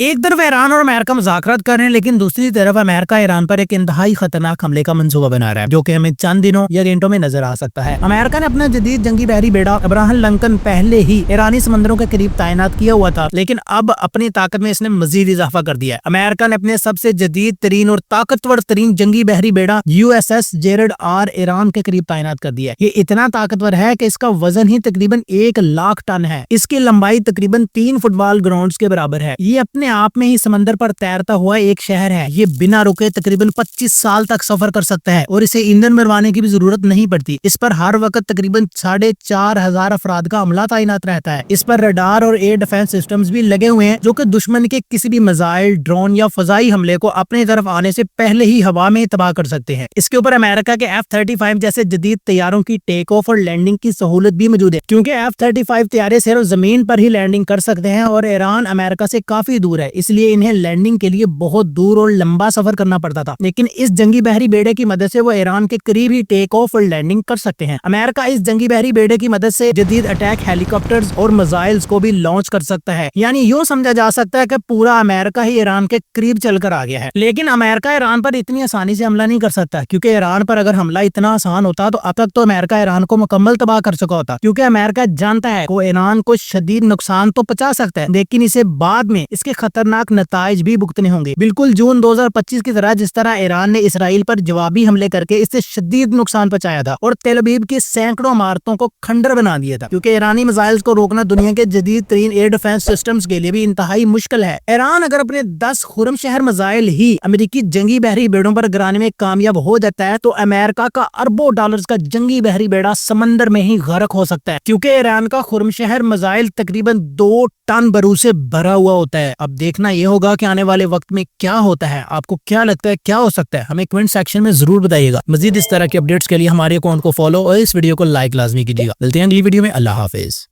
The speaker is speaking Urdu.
ایک طرف ایران اور امریکہ مذاکرات کر رہے ہیں، لیکن دوسری طرف امریکہ ایران پر ایک انتہائی خطرناک حملے کا منصوبہ بنا رہا ہے، جو کہ ہمیں چند دنوں یا گھنٹوں میں نظر آ سکتا ہے۔ امریکہ نے اپنا جدید جنگی بحری بیڑا ابراہم لنکن پہلے ہی ایرانی سمندروں کے قریب تعینات کیا ہوا تھا، لیکن اب اپنی طاقت میں اس نے مزید اضافہ کر دیا ہے۔ امریکہ نے اپنے سب سے جدید ترین اور طاقتور ترین جنگی بحری بیڑا USS جیرڈ آر ایران کے قریب تعینات کر دیا ہے۔ یہ اتنا طاقتور ہے کہ اس کا وزن ہی تقریباً 1,00,000 ٹن ہے۔ اس کی لمبائی تقریباً 3 فٹ بال گراؤنڈز کے برابر ہے۔ یہ اپنے آپ میں ہی سمندر پر تیرتا ہوا ایک شہر ہے۔ یہ بنا رکے تقریباً 25 سال تک سفر کر سکتا ہے اور اسے ایندھن بھروانے کی بھی ضرورت نہیں پڑتی۔ اس پر ہر وقت تقریباً 4,500 افراد کا عملہ تعینات رہتا ہے۔ اس پر ریڈار اور ایئر ڈیفنس سسٹمز بھی لگے ہوئے ہیں، جو کہ دشمن کے کسی بھی میزائل، ڈرون یا فضائی حملے کو اپنی طرف آنے سے پہلے ہی ہوا میں تباہ کر سکتے ہیں۔ اس کے اوپر امریکہ کے F-35 جیسے جدید طیاروں کی ٹیک آف اور لینڈنگ کی سہولت بھی موجود ہے، کیونکہ F-35 طیارے صرف زمین پر ہی لینڈنگ کر سکتے ہیں اور ایران امریکہ سے کافی دور ہے، اس لیے انہیں لینڈنگ کے لیے بہت دور اور لمبا سفر کرنا پڑتا تھا، لیکن اس جنگی بحری بیڑے کی مدد سے وہ ایران کے قریب ہی ٹیک آف اور لینڈنگ کر سکتے ہیں۔ امریکہ اس جنگی بحری بیڑے کی مدد سے جدید اٹیک ہیلی کاپٹرز اور میزائلز کو بھی لانچ کر سکتا ہے، یعنی یوں سمجھا جا سکتا ہے کہ پورا امریکہ ہی ایران کے قریب چل کر آ گیا ہے۔ لیکن امریکہ ایران پر اتنی آسانی سے حملہ نہیں کر سکتا، کیونکہ ایران پر اگر حملہ اتنا آسان ہوتا تو اب تک تو امریکہ ایران کو مکمل تباہ کر چکا ہوتا، کیونکہ امریکہ جانتا ہے وہ ایران کو شدید نقصان تو پہنچا سکتا ہے، لیکن اسے بعد میں اس کے خطرناک نتائج بھی بھگتنے ہوں گے، بالکل جون 2025 کی طرح، جس طرح ایران نے اسرائیل پر جوابی حملے کر کے اس سے شدید نقصان پہنچایا تھا اور تل ابیب کی سینکڑوں عمارتوں کو کھنڈر بنا دیا تھا۔ کیونکہ ایرانی میزائلز کو روکنا دنیا کے جدید ترین ایئر ڈیفنس سسٹمز کے لیے بھی انتہائی مشکل ہے۔ ایران اگر اپنے 10 خرم شہر میزائل ہی امریکی جنگی بحری بیڑوں پر گرانے میں کامیاب ہو جاتا ہے تو امریکہ کا اربوں ڈالرز کا جنگی بحری بیڑا سمندر میں ہی غرق ہو سکتا ہے، کیونکہ ایران کا خرم شہر میزائل تقریباً 2 ٹن بارود سے بھرا ہوا ہوتا ہے۔ اب دیکھنا یہ ہوگا کہ آنے والے وقت میں کیا ہوتا ہے۔ آپ کو کیا لگتا ہے کیا ہو سکتا ہے؟ ہمیں کمنٹ سیکشن میں ضرور بتائیے گا۔ مزید اس طرح کے اپڈیٹس کے لیے ہمارے اکاؤنٹ کو فالو اور اس ویڈیو کو لائک لازمی کیجیے گا۔ ملتے ہیں اگلی ویڈیو میں۔ اللہ حافظ۔